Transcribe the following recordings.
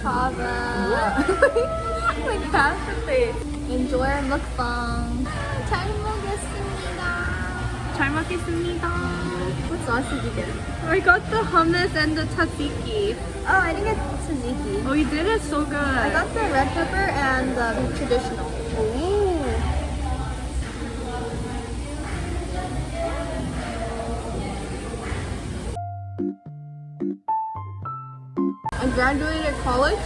Cava. Like half the face. Enjoy our mukbang. 잘 먹겠습니다. 잘 먹겠습니다. What sauce did you get? I got the hummus and the tzatziki. Oh, I didn't get tzatziki. Oh, you did it? So good. I got the red pepper and the traditional. Ooh. I graduated college.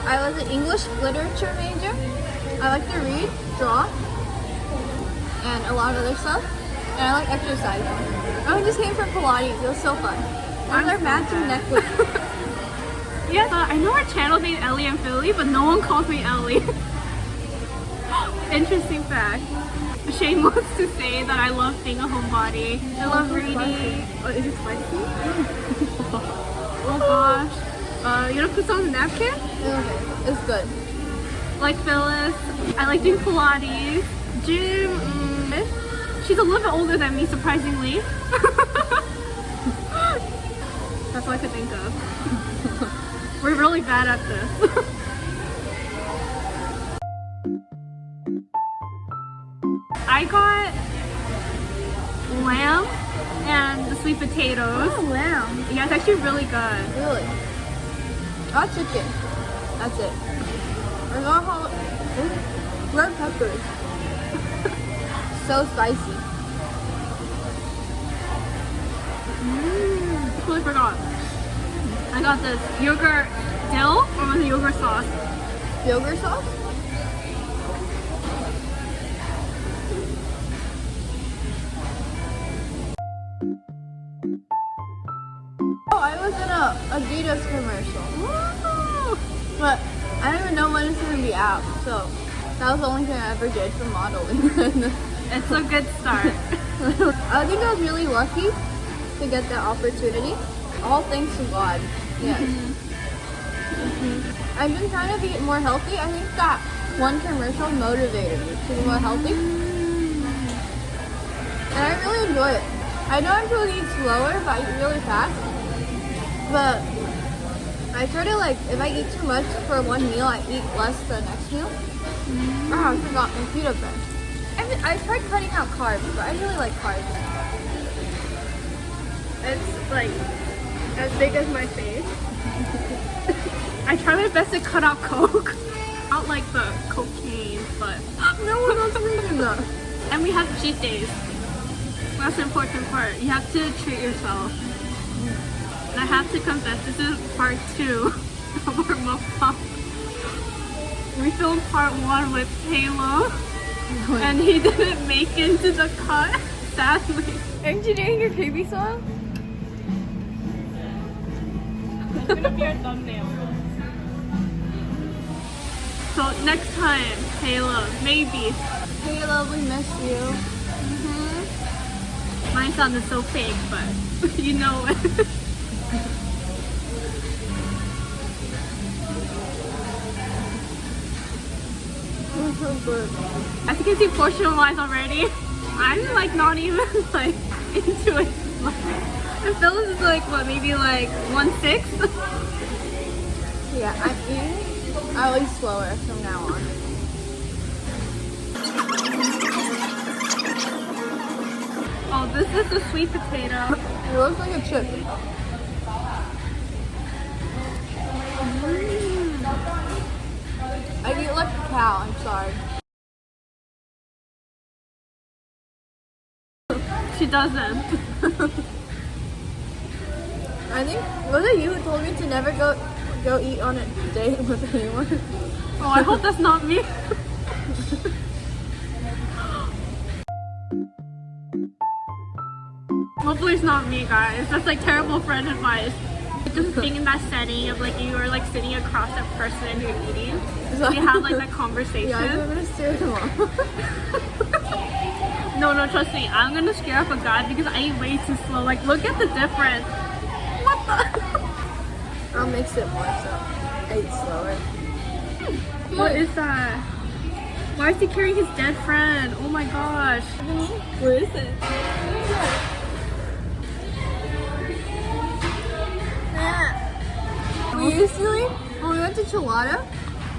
I was an English literature major. I like to read, draw, and a lot of other stuff. And I like exercise. I just came from Pilates. It was so fun. And our matching necklace. Yes, I know our channel named Ellie and Philly, but no one calls me Ellie. Interesting fact. Shameless to say that I love being a homebody. I love reading. Oh, is it spicy? Oh gosh. You know, put on a napkin? Okay, it's good. Like Phyllis, I like doing Pilates. Gym, she's a little bit older than me, surprisingly. That's all I could think of. We're really bad at this. I got lamb and the sweet potatoes. Oh, lamb. Yeah, it's actually really good. Really? Got chicken. That's it. I got red peppers. So spicy. Totally forgot. I got this yogurt dill or was it yogurt sauce? Yogurt sauce? Oh, I was in a Adidas commercial. Woo! But I don't even know when it's gonna be out, so that was the only thing I ever did for modeling. It's a good start. I think I was really lucky to get that opportunity. All thanks to God. Yes. I've been trying to be more healthy. I think that one commercial motivated me to be more healthy. And I really enjoy it. I know I'm supposed to eat slower if I eat really fast. But I try to, like, if I eat too much for one meal, I eat less the next meal. Oh, I forgot my pita bread. I tried cutting out carbs, but I really like carbs. It's like as big as my face. I try my best to cut out coke. Not like the cocaine, but No one else reading that. and we have cheat days. That's the important part. You have to treat yourself. And I have to confess, this is part 2 of our mukbang. We filmed part 1 with Halo, and he didn't make it into the cut, sadly. Aren't you doing your baby song? It's gonna be our thumbnail. So next time, Halo, maybe. Caleb, we miss you. Mine sounded so fake, but you know it. We're so good. As you can see, portion-wise already, I'm like not even like into it. And Phyllis is like what, maybe like 1/6? Yeah, I'm eating always slower from now on. Oh, this is the sweet potato. It looks like a chip. I eat like a cow, I'm sorry. She doesn't. I think, was it you who told me to never go eat on a date with anyone? Oh, I hope that's not me. Hopefully it's not me, guys. That's like terrible friend advice. Just being in that setting of like you are like sitting across that person you're eating. So you have like that conversation. Yeah, I'm gonna stare at him off. No, trust me. I'm gonna scare off a guy because I eat way too slow. Like, look at the difference. What the? I'll mix it more so. I eat slower. What is that? Why is he carrying his dead friend? Oh my gosh. Where is it? We usually, when we went to Chilada,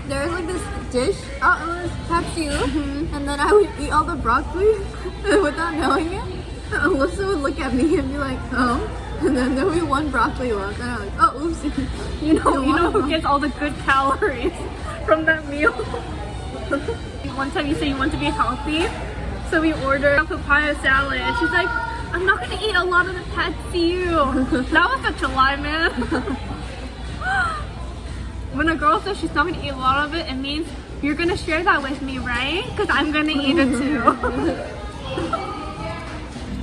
there was like this dish, it was katsu, and then I would eat all the broccoli without knowing it. And Alyssa would look at me and be like, oh. And then there would be one broccoli left, and I'm like, oh, oopsie. You know who gets all the good calories from that meal? One time you said you want to be healthy, so we ordered a papaya salad, and she's like, I'm not gonna eat a lot of the katsu. That was such a lie, man. When a girl says she's not gonna eat a lot of it, it means you're gonna share that with me, right? Because I'm gonna eat it too.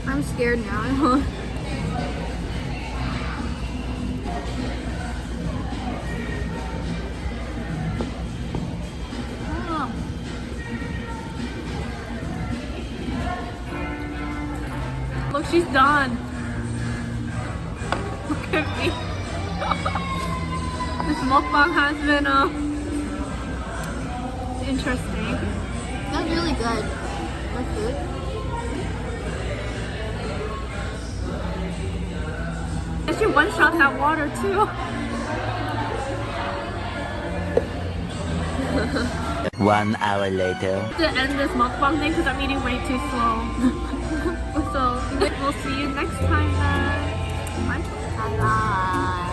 I'm scared now. Look, she's done. Look at me. This mukbang has been interesting. That's really good. That's good. And she one-shot that water too. 1 hour later. To end this mukbang thing because I'm eating way too slow. So we'll see you next time then. Bye. Bye.